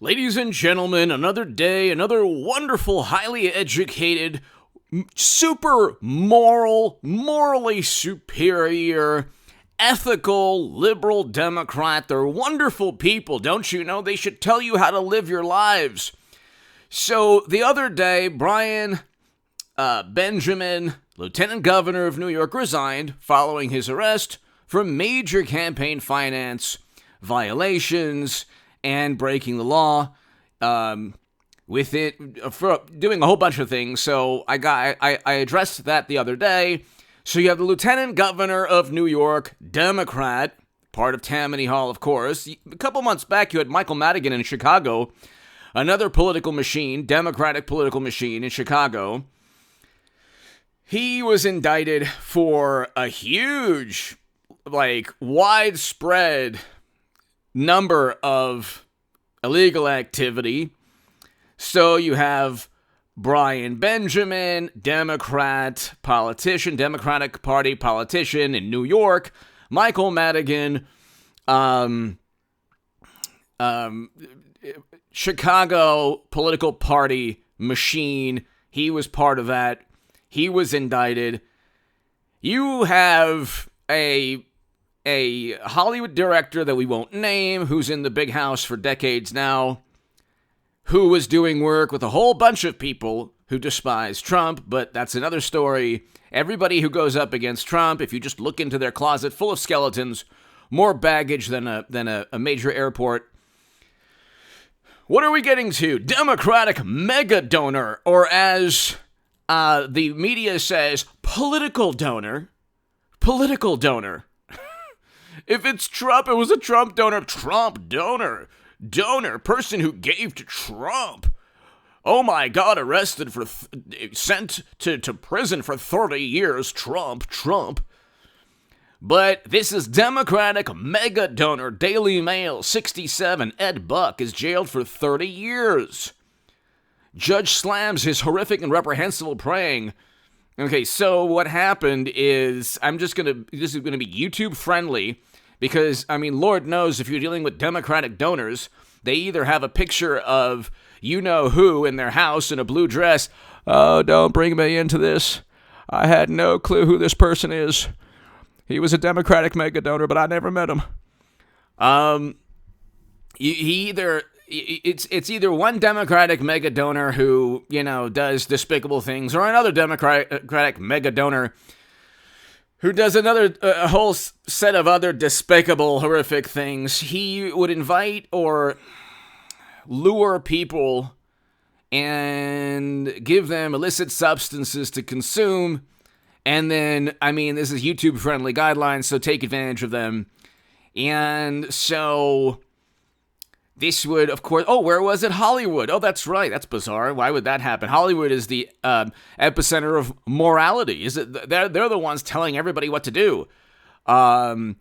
Ladies and gentlemen, another day, another wonderful, highly educated, super moral, morally superior, ethical, liberal Democrat. They're wonderful people, don't you know? They should tell you how to live your lives. So the other day, Brian Benjamin, Lieutenant Governor of New York, resigned following his arrest for major campaign finance violations and breaking the law, with it for doing a whole bunch of things. So I addressed that the other day. So you have the Lieutenant Governor of New York, Democrat, part of Tammany Hall, of course. A couple months back, you had Michael Madigan in Chicago, another political machine, Democratic political machine in Chicago. He was indicted for a huge, widespread number of illegal activity. So you have Brian Benjamin, Democrat politician, Democratic Party politician in New York, Michael Madigan, Chicago political party machine. He was part of that. He was indicted. You have a Hollywood director that we won't name, who's in the big house for decades now, who was doing work with a whole bunch of people who despise Trump, but that's another story. Everybody who goes up against Trump, if you just look into their closet full of skeletons, more baggage than a major airport. What are we getting to? Democratic mega donor, or as the media says, political donor. Political donor. If it's Trump, it was a Trump donor. Trump donor. Donor. Person who gave to Trump. Oh my God, arrested for, sent to prison for 30 years. Trump. But this is Democratic mega donor. Daily Mail, 67. Ed Buck is jailed for 30 years. Judge slams his horrific and reprehensible praying. Okay, so what happened is, this is going to be YouTube friendly, because, Lord knows if you're dealing with Democratic donors, they either have a picture of you-know-who in their house in a blue dress. Oh, don't bring me into this. I had no clue who this person is. He was a Democratic mega donor, but I never met him. It's either one Democratic mega donor who, does despicable things, or another Democratic mega donor who does a whole set of other despicable, horrific things. He would invite or lure people and give them illicit substances to consume. And then, this is YouTube-friendly guidelines, so take advantage of them. And so this would, of course, where was it? Hollywood. Oh, that's right. That's bizarre. Why would that happen? Hollywood is the epicenter of morality. They're the ones telling everybody what to do, and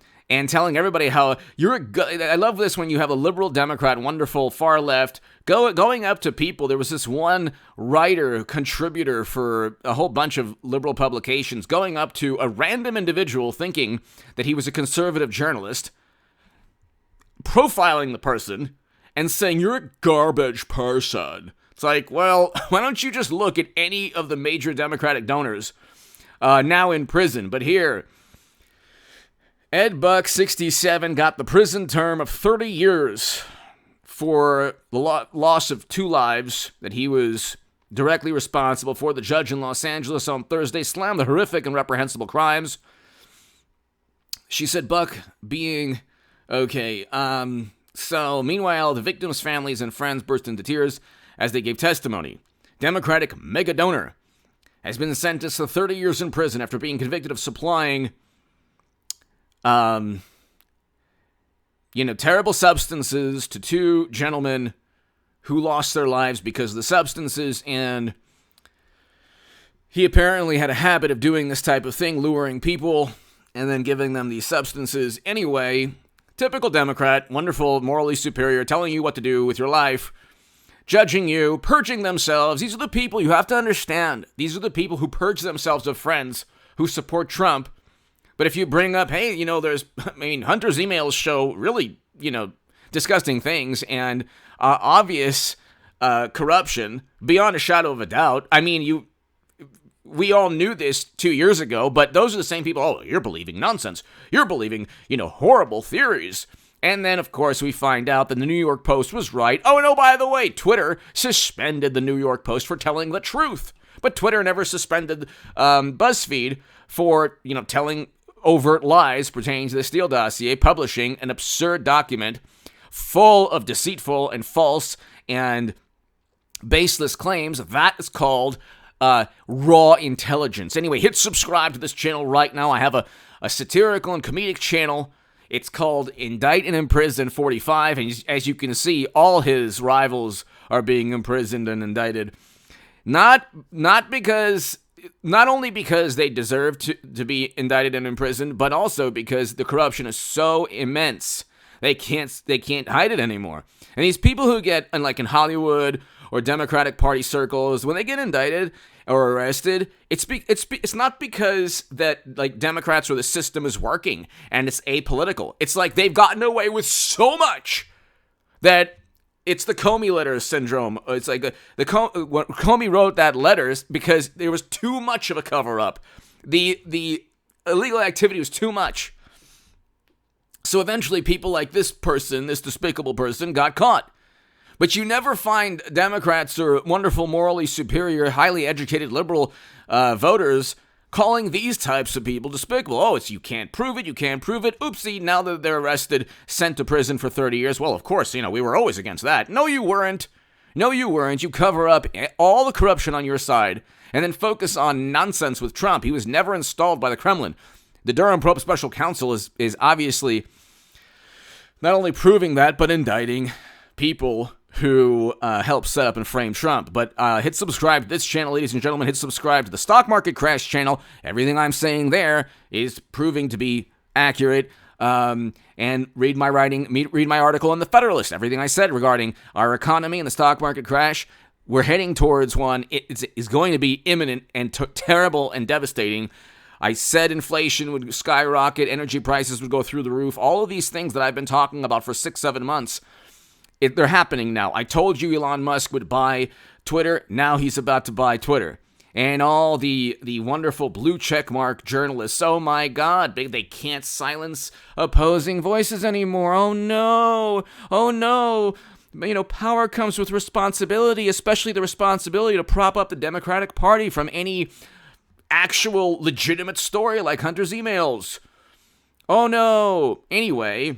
telling everybody how I love this when you have a liberal Democrat, wonderful far left, going up to people. There was this one writer, contributor for a whole bunch of liberal publications, going up to a random individual thinking that he was a conservative journalist, profiling the person, and saying, you're a garbage person. It's like, well, why don't you just look at any of the major Democratic donors now in prison? But here, Ed Buck, 67, got the prison term of 30 years for the loss of 2 lives that he was directly responsible for. The judge in Los Angeles on Thursday slammed the horrific and reprehensible crimes. She said Buck being okay. So, meanwhile, the victims' families and friends burst into tears as they gave testimony. Democratic mega donor has been sentenced to 30 years in prison after being convicted of supplying, terrible substances to 2 gentlemen who lost their lives because of the substances, and he apparently had a habit of doing this type of thing, luring people and then giving them these substances anyway. Typical Democrat, wonderful, morally superior, telling you what to do with your life, judging you, purging themselves. These are the people you have to understand. These are the people who purge themselves of friends who support Trump. But if you bring up, hey, Hunter's emails show really, disgusting things and obvious corruption beyond a shadow of a doubt. I mean, we all knew this 2 years ago, but those are the same people. Oh, you're believing nonsense. You're believing, horrible theories. And then, of course, we find out that the New York Post was right. Oh, and by the way, Twitter suspended the New York Post for telling the truth. But Twitter never suspended BuzzFeed for, telling overt lies pertaining to the Steele dossier, publishing an absurd document full of deceitful and false and baseless claims. That is called raw intelligence. Anyway, hit subscribe to this channel right now. I have a satirical and comedic channel. It's called Indict and Imprison 45, and as you can see, all his rivals are being imprisoned and indicted. Not only because they deserve to be indicted and imprisoned, but also because the corruption is so immense. They can't hide it anymore. And these people who get in Hollywood or Democratic Party circles, when they get indicted or arrested, it's not because that Democrats or the system is working and it's apolitical. It's like they've gotten away with so much that it's the Comey letters syndrome. It's like when Comey wrote that letters because there was too much of a cover up. The illegal activity was too much. So eventually people like this person, this despicable person, got caught. But you never find Democrats or wonderful, morally superior, highly educated liberal voters calling these types of people despicable. Oh, you can't prove it, Oopsie, now that they're arrested, sent to prison for 30 years. Well, of course, we were always against that. No, you weren't. You cover up all the corruption on your side and then focus on nonsense with Trump. He was never installed by the Kremlin. The Durham Probe Special Counsel is obviously not only proving that, but indicting people who helped set up and frame Trump. But hit subscribe to this channel, ladies and gentlemen. Hit subscribe to the Stock Market Crash channel. Everything I'm saying there is proving to be accurate. And read my article in The Federalist. Everything I said regarding our economy and the stock market crash, we're heading towards one. It is going to be imminent and terrible and devastating. I said inflation would skyrocket, energy prices would go through the roof. All of these things that I've been talking about for 6-7 months, they're happening now. I told you Elon Musk would buy Twitter. Now he's about to buy Twitter. And all the wonderful blue checkmark journalists, oh my God, they can't silence opposing voices anymore. Oh no. Power comes with responsibility, especially the responsibility to prop up the Democratic Party from any actual legitimate story like Hunter's emails. Oh no. Anyway,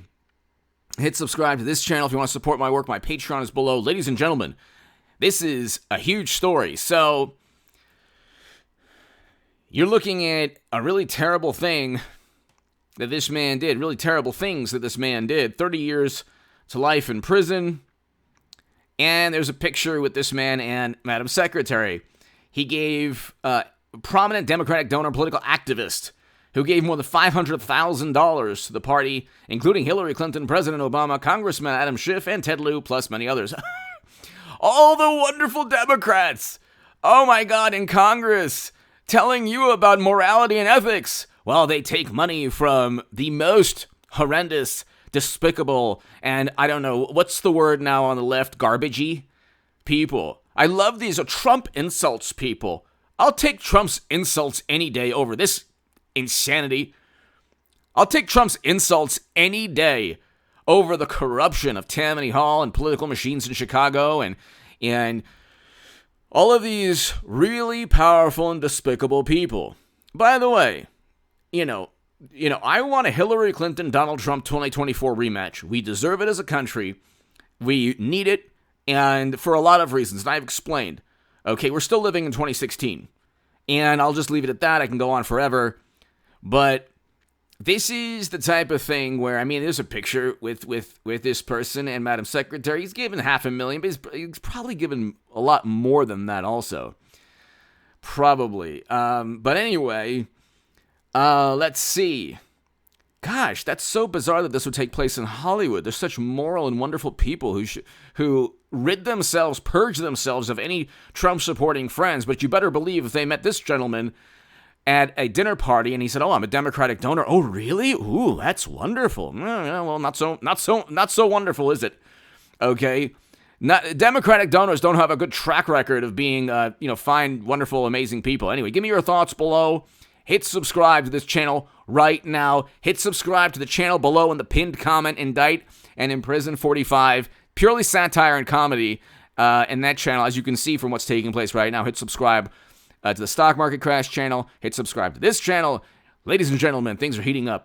hit subscribe to this channel if you want to support my work. My Patreon is below. Ladies and gentlemen, this is a huge story. So, you're looking at a really terrible thing that this man did. Really terrible things that this man did. 30 years to life in prison. And there's a picture with this man and Madam Secretary. He gave a prominent Democratic donor, political activist, who gave more than $500,000 to the party, including Hillary Clinton, President Obama, Congressman Adam Schiff, and Ted Lieu, plus many others. All the wonderful Democrats, oh my God, in Congress, telling you about morality and ethics. Well, they take money from the most horrendous, despicable, and I don't know, what's the word now on the left, garbagey people. I love these Trump insults people. I'll take Trump's insults any day over this insanity. I'll take Trump's insults any day over the corruption of Tammany Hall and political machines in Chicago and all of these really powerful and despicable people. By the way, I want a Hillary Clinton, Donald Trump 2024 rematch. We deserve it as a country. We need it, and for a lot of reasons, and I've explained. Okay, we're still living in 2016, and I'll just leave it at that. I can go on forever, but this is the type of thing where, there's a picture with this person and Madam Secretary. He's given $500,000, but he's probably given a lot more than that also. Probably. But anyway, let's see. Gosh, that's so bizarre that this would take place in Hollywood. There's such moral and wonderful people who purge themselves of any Trump-supporting friends. But you better believe if they met this gentleman at a dinner party, and he said, "Oh, I'm a Democratic donor." "Oh, really? Ooh, that's wonderful." Yeah, well, not so wonderful, is it? Okay. Democratic donors don't have a good track record of being, fine, wonderful, amazing people. Anyway, give me your thoughts below. Hit subscribe to this channel right now. Hit subscribe to the channel below in the pinned comment. Indict and Imprison 45. Purely satire and comedy in that channel, as you can see from what's taking place right now. Hit subscribe to the Stock Market Crash channel. Hit subscribe to this channel. Ladies and gentlemen, things are heating up.